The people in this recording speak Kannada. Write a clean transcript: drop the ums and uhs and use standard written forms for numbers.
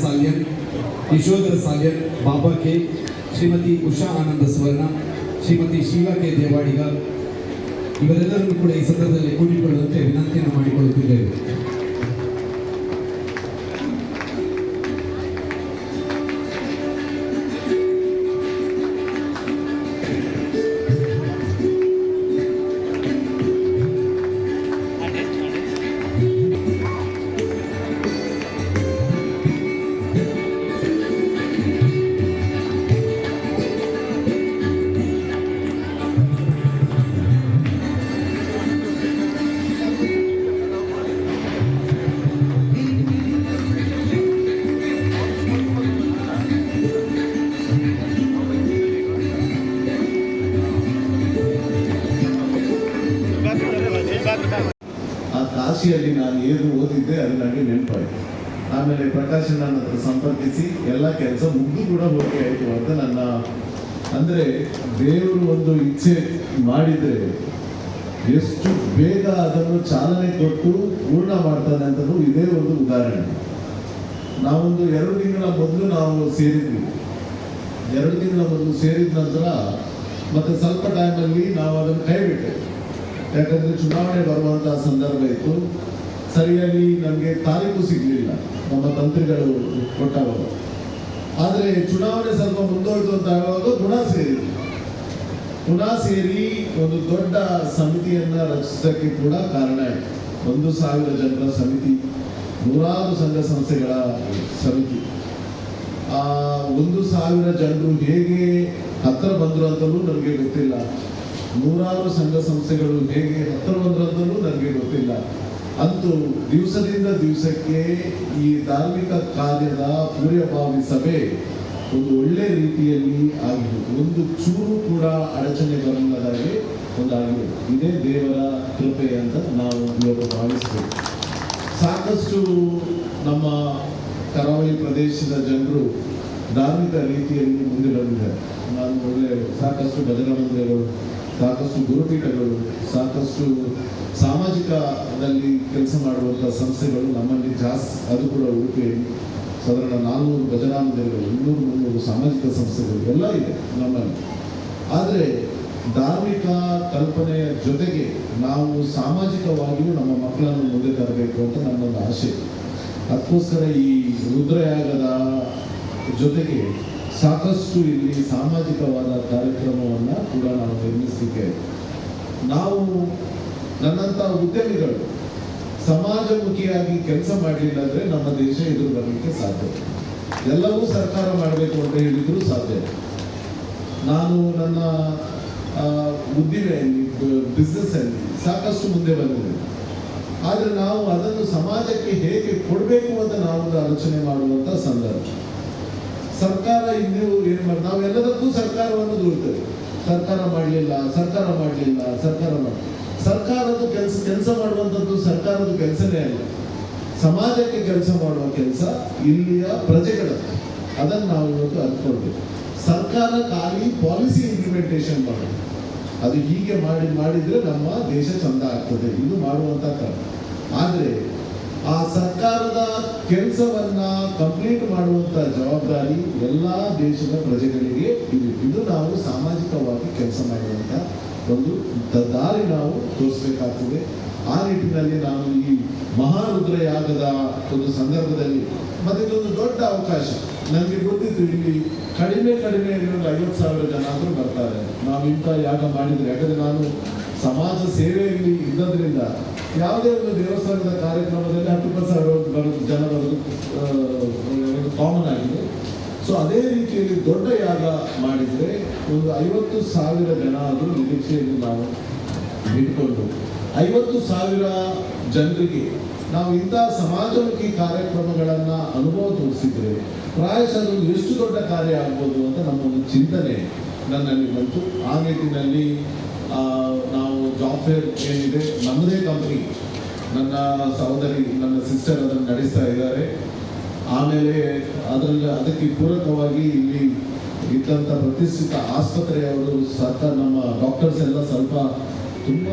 ಸಾಲ್ಯನ್, ಯಶೋಧರ ಸಾಲ್ಯನ್, ಬಾಬಾ ಕೆ, ಶ್ರೀಮತಿ ಉಷಾ ಆನಂದ ಸ್ವರ್ಣ, ಶ್ರೀಮತಿ ಶೀಲಾ ಕೆ ದೇವಾಡಿಗ ಇವರೆಲ್ಲರೂ ಕೂಡ ಈ ಸಂದರ್ಭದಲ್ಲಿ ಕೂಡಿಕೊಳ್ಳುವಂತೆ ವಿನಂತಿಯನ್ನು ಮಾಡಿಕೊಳ್ಳುತ್ತಿದ್ದೇವೆ. ಆ ಕಾಶಿಯಲ್ಲಿ ನಾನು ಏನು ಓದಿದ್ದೆ ಅದು ನನಗೆ ನೆನಪಾಯಿತು. ಆಮೇಲೆ ಪ್ರಕಾಶ್ ನನ್ನ ಹತ್ರ ಸಂಪರ್ಕಿಸಿ ಎಲ್ಲ ಕೆಲಸ ಮುಗಿದು ಕೂಡ ಹೋಗಿ ಆಯಿತು ಅಂತ ನನ್ನ ಅಂದರೆ ದೇವರು ಒಂದು ಇಚ್ಛೆ ಮಾಡಿದರೆ ಎಷ್ಟು ಬೇಗ ಅದನ್ನು ಚಾಲನೆ ಕೊಟ್ಟು ಪೂರ್ಣ ಮಾಡ್ತಾನೆ ಅಂತಲೂ ಇದೇ ಒಂದು ಉದಾಹರಣೆ. ನಾವೊಂದು 2 ತಿಂಗಳ ಮೊದಲು ನಾವು ಸೇರಿದ್ವಿ. 2 ತಿಂಗಳ ಮೊದಲು ಸೇರಿದ ನಂತರ ಮತ್ತೆ ಸ್ವಲ್ಪ ಟೈಮಲ್ಲಿ ನಾವು ಅದನ್ನು ಕೈ ಬಿಟ್ಟೆ. ಯಾಕಂದರೆ ಚುನಾವಣೆ ಬರುವಂತಹ ಸಂದರ್ಭ ಇತ್ತು. ಸರಿಯಾಗಿ ನಮಗೆ ತಾರೀಕು ಸಿಗಲಿಲ್ಲ ನಮ್ಮ ತಂತ್ರಿಗಳು ಕೊಟ್ಟವಾಗ. ಆದರೆ ಚುನಾವಣೆ ಸ್ವಲ್ಪ ಮುಂದೋಯ್ತು ಅಂತ ಹೇಳುವಾಗ ಪುನಃ ಸೇರಿ ಒಂದು ದೊಡ್ಡ ಸಮಿತಿಯನ್ನು ರಚಿಸೋಕ್ಕೆ ಕೂಡ ಕಾರಣ ಆಯಿತು. 1,000 ಜನರ ಸಮಿತಿ, 100 ಸಂಘ ಸಂಸ್ಥೆಗಳ ಸಮಿತಿ. 1,000 ಜನರು ಹೇಗೆ ಹತ್ತಿರ ಬಂದರು ಅಂತಲೂ ನನಗೆ ಗೊತ್ತಿಲ್ಲ. 100 ಸಂಘ ಸಂಸ್ಥೆಗಳು ಹೇಗೆ ಹತ್ತಿರ ಬಂದರು ಅಂತಲೂ ನನಗೆ ಗೊತ್ತಿಲ್ಲ. ಅಂತೂ ದಿವಸದಿಂದ ದಿವಸಕ್ಕೆ ಈ ಧಾರ್ಮಿಕ ಕಾರ್ಯದ ಪೂರ್ವಭಾವಿ ಸಭೆ ಒಂದು ಒಳ್ಳೆ ರೀತಿಯಲ್ಲಿ ಆಗಿದೆ. ಒಂದು ಚೂರು ಕೂಡ ಅಡಚಣೆ ಬರಲಾಗಿ ಒಂದಾಗಿದೆ. ಇದೇ ದೇವರ ಕೃಪೆ ಅಂತ ನಾವು ಇವತ್ತು ಭಾವಿಸಬೇಕು. ಸಾಕಷ್ಟು ನಮ್ಮ ಕರಾವಳಿ ಪ್ರದೇಶದ ಜನರು ಧಾರ್ಮಿಕ ರೀತಿಯಲ್ಲಿ ಮುಂದೆ ಬಂದಿದ್ದಾರೆ. ನಾನು ಒಳ್ಳೆ ಸಾಕಷ್ಟು ಭಜನಾ ಮಂದಿರಗಳು, ಸಾಕಷ್ಟು ಗುರುಪೀಠಗಳು, ಸಾಕಷ್ಟು ಸಾಮಾಜಿಕದಲ್ಲಿ ಕೆಲಸ ಮಾಡುವಂಥ ಸಂಸ್ಥೆಗಳು ನಮ್ಮಲ್ಲಿ ಜಾಸ್ತಿ. ಅದು ಕೂಡ ಉಡುಪಿಯಲ್ಲಿ ಸಾಧಾರಣ 400 ಭಜನಾ ಮಂದಿರಗಳು, 200-300 ಸಾಮಾಜಿಕ ಸಂಸ್ಥೆಗಳು ಎಲ್ಲ ಇದೆ ನಮ್ಮಲ್ಲಿ. ಆದರೆ ಧಾರ್ಮಿಕ ಕಲ್ಪನೆಯ ಜೊತೆಗೆ ನಾವು ಸಾಮಾಜಿಕವಾಗಿಯೂ ನಮ್ಮ ಮಕ್ಕಳನ್ನು ಮುಂದೆ ತರಬೇಕು ಅಂತ ನನ್ನೊಂದು ಆಸೆ. ಅದಕ್ಕೋಸ್ಕರ ಈ ರುದ್ರಯಾಗದ ಜೊತೆಗೆ ಸಾಕಷ್ಟು ಇಲ್ಲಿ ಸಾಮಾಜಿಕವಾದ ಕಾರ್ಯಕ್ರಮವನ್ನು ಕೂಡ ನಾವು ನಿರ್ಮಿಸಲಿಕ್ಕೆ ನಾವು ನನ್ನಂಥ ಉದ್ಯಮಿಗಳು ಸಮಾಜಮುಖಿಯಾಗಿ ಕೆಲಸ ಮಾಡಲಿಲ್ಲ ಅಂದರೆ ನಮ್ಮ ದೇಶ ಎದುರು ಬರಲಿಕ್ಕೆ ಸಾಧ್ಯ. ಎಲ್ಲವೂ ಸರ್ಕಾರ ಮಾಡಬೇಕು ಅಂತ ಹೇಳಿದರೂ ಸಾಧ್ಯ. ನಾನು ನನ್ನ ಉದ್ದಿಮೆಯಲ್ಲಿ, ಬಿಸ್ನೆಸ್ಸಲ್ಲಿ ಸಾಕಷ್ಟು ಮುಂದೆ ಬಂದಿದ್ದೇನೆ. ಆದರೆ ನಾವು ಅದನ್ನು ಸಮಾಜಕ್ಕೆ ಹೇಗೆ ಕೊಡಬೇಕು ಅಂತ ನಾವೊಂದು ಆಲೋಚನೆ ಮಾಡುವಂಥ ಸಂದರ್ಭ. ಸರ್ಕಾರ ಇನ್ನೂ ಏನು ಮಾಡಿ ನಾವೆಲ್ಲದಕ್ಕೂ ಸರ್ಕಾರವನ್ನು ದೂರ್ತೇವೆ. ಸರ್ಕಾರದ ಕೆಲಸ ಮಾಡುವಂಥದ್ದು ಸರ್ಕಾರದ ಕೆಲಸನೇ ಅಲ್ಲ, ಸಮಾಜಕ್ಕೆ ಕೆಲಸ ಮಾಡುವ ಕೆಲಸ ಇಲ್ಲಿಯ ಪ್ರಜೆಗಳ. ಅದನ್ನು ನಾವು ಇವತ್ತು ಅನ್ಕೊಳ್ಬೇಕು. ಸರ್ಕಾರ ಖಾಲಿ ಪಾಲಿಸಿ ಇಂಪ್ಲಿಮೆಂಟೇಷನ್ ಮಾಡೋದು, ಅದು ಹೀಗೆ ಮಾಡಿದರೆ ನಮ್ಮ ದೇಶ ಚಂದ ಆಗ್ತದೆ, ಇದು ಮಾಡುವಂಥ ಕ್ರಮ. ಆದರೆ ಆ ಸರ್ಕಾರದ ಕೆಲಸವನ್ನ ಕಂಪ್ಲೀಟ್ ಮಾಡುವಂಥ ಜವಾಬ್ದಾರಿ ಎಲ್ಲ ದೇಶದ ಪ್ರಜೆಗಳಿಗೆ ಇದೆ. ಇದು ನಾವು ಸಾಮಾಜಿಕವಾಗಿ ಕೆಲಸ ಮಾಡುವಂಥ ಒಂದು ದಾರಿ ನಾವು ತೋರಿಸಬೇಕಾಗ್ತದೆ. ಆ ನಿಟ್ಟಿನಲ್ಲಿ ನಾನು ಈ ಮಹಾರುದ್ರಯಾಗದ ಒಂದು ಸಂದರ್ಭದಲ್ಲಿ ಮತ್ತೆ ಇದೊಂದು ದೊಡ್ಡ ಅವಕಾಶ. ನನಗೆ ಗೊತ್ತಿತ್ತು ಇಲ್ಲಿ ಕಡಿಮೆ 50,000 ಜನ ಆದರೂ ಬರ್ತಾರೆ ನಾವು ಇಂಥ ಯಾಗ ಮಾಡಿದರೆ. ಯಾಕಂದರೆ ನಾನು ಸಮಾಜ ಸೇವೆಯಲ್ಲಿ ಇದ್ದದ್ರಿಂದ ಯಾವುದೇ ಒಂದು ದೇವಸ್ಥಾನದ ಕಾರ್ಯಕ್ರಮದಲ್ಲಿ 10,000 ಜನ ಬರೋದು ಕಾಮನ್ ಆಗಿದೆ. ಸೊ ಅದೇ ರೀತಿಯಲ್ಲಿ ದೊಡ್ಡ ಯಾಗ ಮಾಡಿದರೆ ಒಂದು 50,000 ಜನ ಆದರೂ ನಿರೀಕ್ಷೆಯಲ್ಲಿ ನಾವು ಇಟ್ಕೊಂಡು 50,000 ಜನರಿಗೆ ನಾವು ಇಂಥ ಸಮಾಜಮುಖಿ ಕಾರ್ಯಕ್ರಮಗಳನ್ನು ಅನುಭವ ತೋರಿಸಿದರೆ ಪ್ರಾಯಶಃ ಅದು ಎಷ್ಟು ದೊಡ್ಡ ಕಾರ್ಯ ಆಗ್ಬೋದು ಅಂತ ನಮ್ಮ ಒಂದು ಚಿಂತನೆ ನನ್ನಲ್ಲಿ ಬಂತು. ಆ ನಿಟ್ಟಿನಲ್ಲಿ ನಾವು ಜಾಬ್ ಫೇರ್ ಏನಿದೆ ನಮ್ಮದೇ ಕಂಪ್ನಿ, ನನ್ನ ಸಹೋದರಿ ನನ್ನ ಸಿಸ್ಟರ್ ಅದನ್ನು ನಡೆಸ್ತಾ ಇದ್ದಾರೆ. ಆಮೇಲೆ ಅದಕ್ಕೆ ಪೂರಕವಾಗಿ ಇಲ್ಲಿ ಇದ್ದಂಥ ಪ್ರತಿಷ್ಠಿತ ಆಸ್ಪತ್ರೆಯವರು ಸರ್ಕಾರ ನಮ್ಮ ಡಾಕ್ಟರ್ಸ್ ಎಲ್ಲ ಸ್ವಲ್ಪ ತುಂಬ